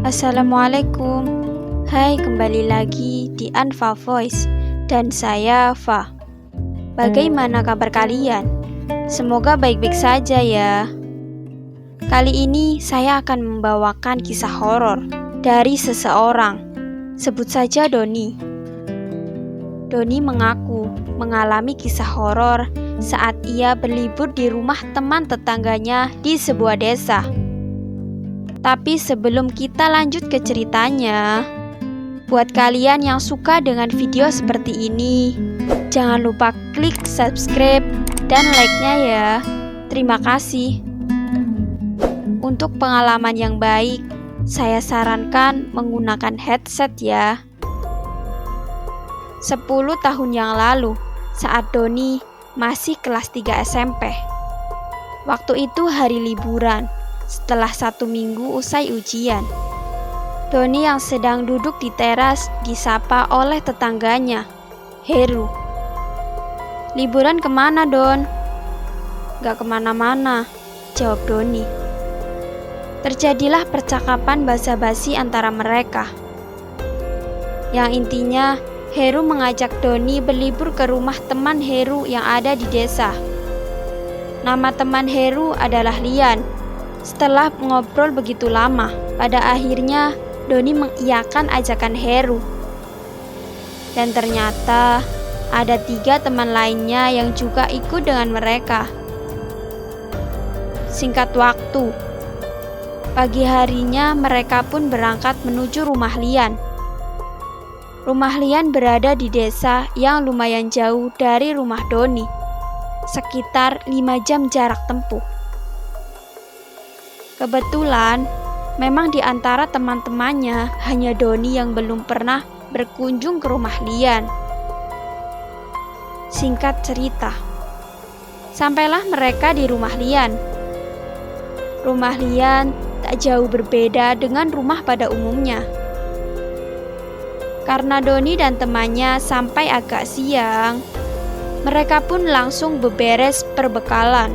Assalamualaikum. Hai, kembali lagi di Anfa Voice dan saya Fa. Bagaimana kabar kalian? Semoga baik-baik saja ya. Kali ini saya akan membawakan kisah horor dari seseorang. Sebut saja Doni. Doni mengaku mengalami kisah horor saat ia berlibur di rumah teman tetangganya di sebuah desa. Tapi sebelum kita lanjut ke ceritanya, buat kalian yang suka dengan video seperti ini, jangan lupa klik subscribe dan like-nya ya. Terima kasih. Untuk pengalaman yang baik, saya sarankan menggunakan headset ya. 10 tahun yang lalu, saat Doni masih kelas 3 SMP. Waktu itu hari liburan. Setelah 1 minggu usai ujian, Doni yang sedang duduk di teras disapa oleh tetangganya, Heru. "Liburan kemana, Don?" "Gak kemana-mana," jawab Doni. Terjadilah percakapan basa-basi antara mereka. Yang intinya, Heru mengajak Doni berlibur ke rumah teman Heru yang ada di desa. Nama teman Heru adalah Lian. Setelah ngobrol begitu lama, pada akhirnya Doni mengiyakan ajakan Heru. Dan ternyata ada 3 teman lainnya yang juga ikut dengan mereka. Singkat waktu, pagi harinya mereka pun berangkat menuju rumah Lian. Rumah Lian berada di desa yang lumayan jauh dari rumah Doni, sekitar 5 jam jarak tempuh. Kebetulan, memang di antara teman-temannya hanya Doni yang belum pernah berkunjung ke rumah Lian. Singkat cerita, sampailah mereka di rumah Lian. Rumah Lian tak jauh berbeda dengan rumah pada umumnya. Karena Doni dan temannya sampai agak siang, mereka pun langsung beberes perbekalan.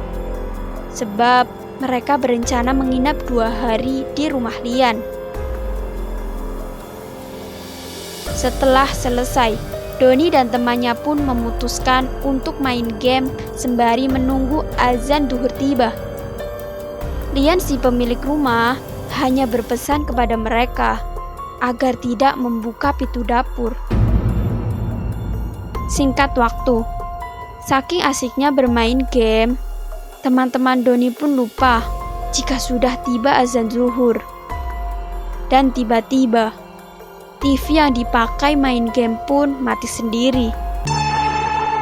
Sebab mereka berencana menginap 2 hari di rumah Lian. Setelah selesai, Doni dan temannya pun memutuskan untuk main game sembari menunggu azan duhur tiba. Lian si pemilik rumah hanya berpesan kepada mereka agar tidak membuka pintu dapur. Singkat waktu, saking asiknya bermain game, teman-teman Doni pun lupa jika sudah tiba azan zuhur. Dan tiba-tiba, TV yang dipakai main game pun mati sendiri.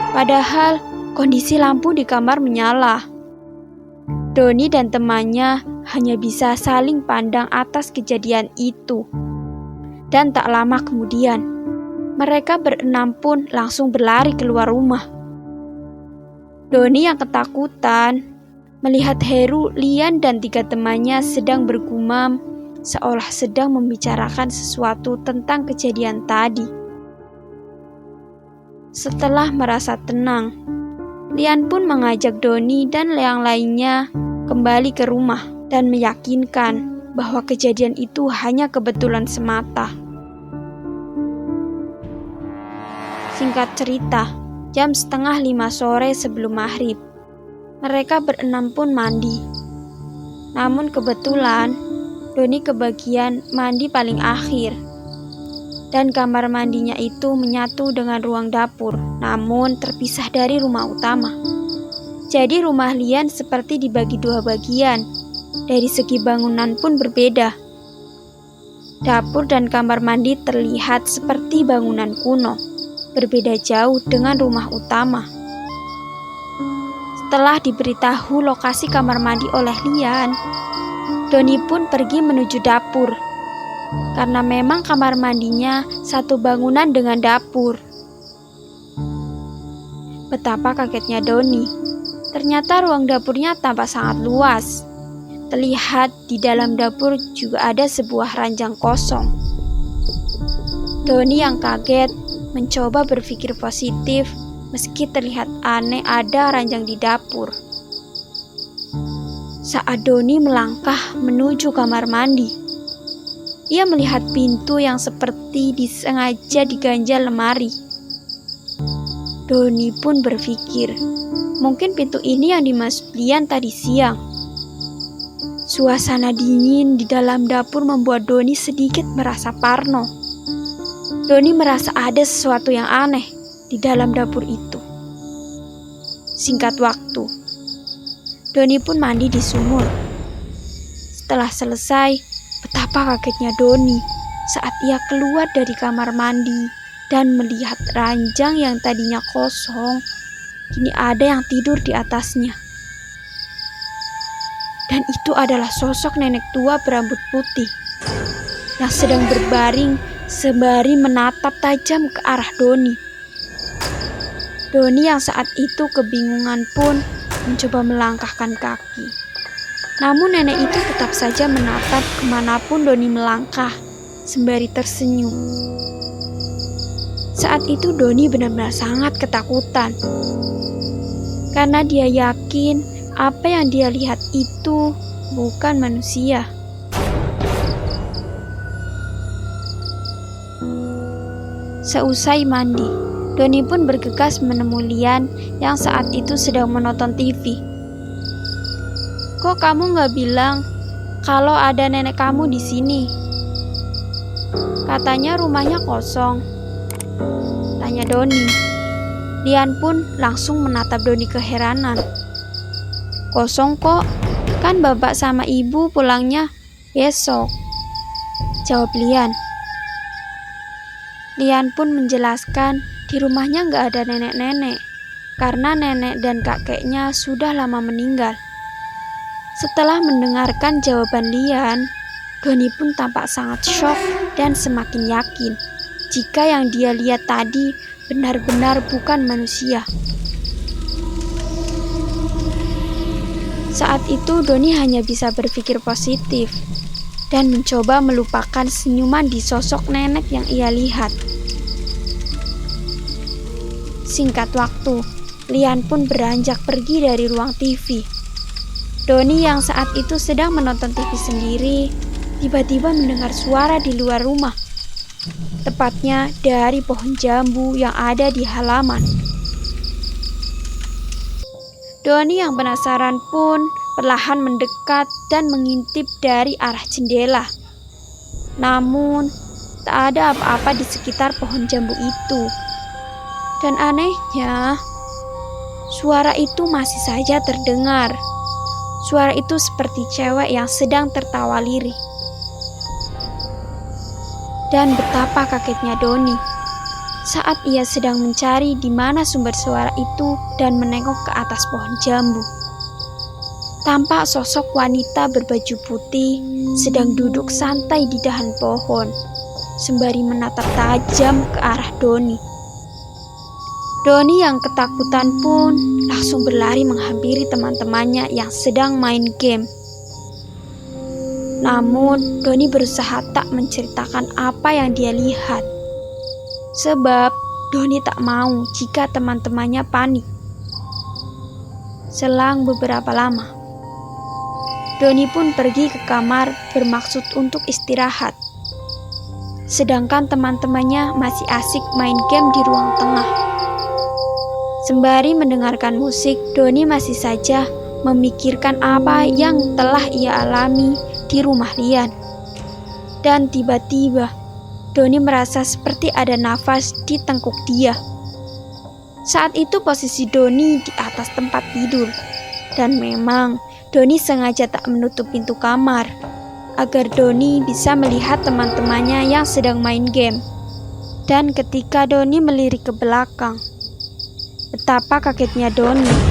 Padahal kondisi lampu di kamar menyala. Doni dan temannya hanya bisa saling pandang atas kejadian itu. Dan tak lama kemudian, mereka berenam pun langsung berlari keluar rumah. Doni yang ketakutan melihat Heru, Lian, dan 3 temannya sedang bergumam seolah sedang membicarakan sesuatu tentang kejadian tadi. Setelah merasa tenang, Lian pun mengajak Doni dan yang lainnya kembali ke rumah dan meyakinkan bahwa kejadian itu hanya kebetulan semata. Singkat cerita, jam 4:30 sore sebelum maghrib, mereka berenam pun mandi. Namun kebetulan, Doni kebagian mandi paling akhir. Dan kamar mandinya itu menyatu dengan ruang dapur, namun terpisah dari rumah utama. Jadi rumah Lian seperti dibagi 2 bagian. Dari segi bangunan pun berbeda. Dapur dan kamar mandi terlihat seperti bangunan kuno, berbeda jauh dengan rumah utama. Setelah diberitahu lokasi kamar mandi oleh Lian, Doni pun pergi menuju dapur. Karena memang kamar mandinya satu bangunan dengan dapur. Betapa kagetnya Doni. Ternyata ruang dapurnya tampak sangat luas. Terlihat di dalam dapur juga ada sebuah ranjang kosong. Doni yang kaget mencoba berpikir positif. Meski terlihat aneh ada ranjang di dapur. Saat Doni melangkah menuju kamar mandi, ia melihat pintu yang seperti disengaja diganjal lemari. Doni pun berpikir, mungkin pintu ini yang dimasuki Lian tadi siang. Suasana dingin di dalam dapur membuat Doni sedikit merasa parno. Doni merasa ada sesuatu yang aneh di dalam dapur itu. Singkat waktu, Doni pun mandi di sumur. Setelah selesai, betapa kagetnya Doni saat ia keluar dari kamar mandi dan melihat ranjang yang tadinya kosong, kini ada yang tidur di atasnya. Dan itu adalah sosok nenek tua berambut putih yang sedang berbaring sembari menatap tajam ke arah Doni. Doni yang saat itu kebingungan pun mencoba melangkahkan kaki. Namun nenek itu tetap saja menatap kemanapun Doni melangkah sembari tersenyum. Saat itu Doni benar-benar sangat ketakutan. Karena dia yakin apa yang dia lihat itu bukan manusia. Seusai mandi, Doni pun bergegas menemui Lian yang saat itu sedang menonton TV. "Kok kamu gak bilang kalau ada nenek kamu di sini? Katanya rumahnya kosong," tanya Doni. Lian pun langsung menatap Doni keheranan. "Kosong kok, kan bapak sama ibu pulangnya besok," jawab Lian. Lian pun menjelaskan di rumahnya gak ada nenek-nenek, karena nenek dan kakeknya sudah lama meninggal. Setelah mendengarkan jawaban Lian, Doni pun tampak sangat syok dan semakin yakin jika yang dia lihat tadi benar-benar bukan manusia. Saat itu Doni hanya bisa berpikir positif dan mencoba melupakan senyuman di sosok nenek yang ia lihat. Singkat waktu, Lian pun beranjak pergi dari ruang TV. Doni yang saat itu sedang menonton TV sendiri, tiba-tiba mendengar suara di luar rumah. Tepatnya dari pohon jambu yang ada di halaman. Doni yang penasaran pun perlahan mendekat dan mengintip dari arah jendela. Namun, tak ada apa-apa di sekitar pohon jambu itu. Dan anehnya, suara itu masih saja terdengar. Suara itu seperti cewek yang sedang tertawa lirih. Dan betapa kagetnya Doni saat ia sedang mencari di mana sumber suara itu dan menengok ke atas pohon jambu. Tampak sosok wanita berbaju putih sedang duduk santai di dahan pohon, sembari menatap tajam ke arah Doni. Doni yang ketakutan pun langsung berlari menghampiri teman-temannya yang sedang main game. Namun, Doni berusaha tak menceritakan apa yang dia lihat. Sebab, Doni tak mau jika teman-temannya panik. Selang beberapa lama, Doni pun pergi ke kamar bermaksud untuk istirahat. Sedangkan teman-temannya masih asik main game di ruang tengah. Sembari mendengarkan musik, Doni masih saja memikirkan apa yang telah ia alami di rumah Lian. Dan tiba-tiba, Doni merasa seperti ada nafas di tengkuk dia. Saat itu posisi Doni di atas tempat tidur. Dan memang, Doni sengaja tak menutup pintu kamar, agar Doni bisa melihat teman-temannya yang sedang main game. Dan ketika Doni melirik ke belakang, betapa kagetnya Doni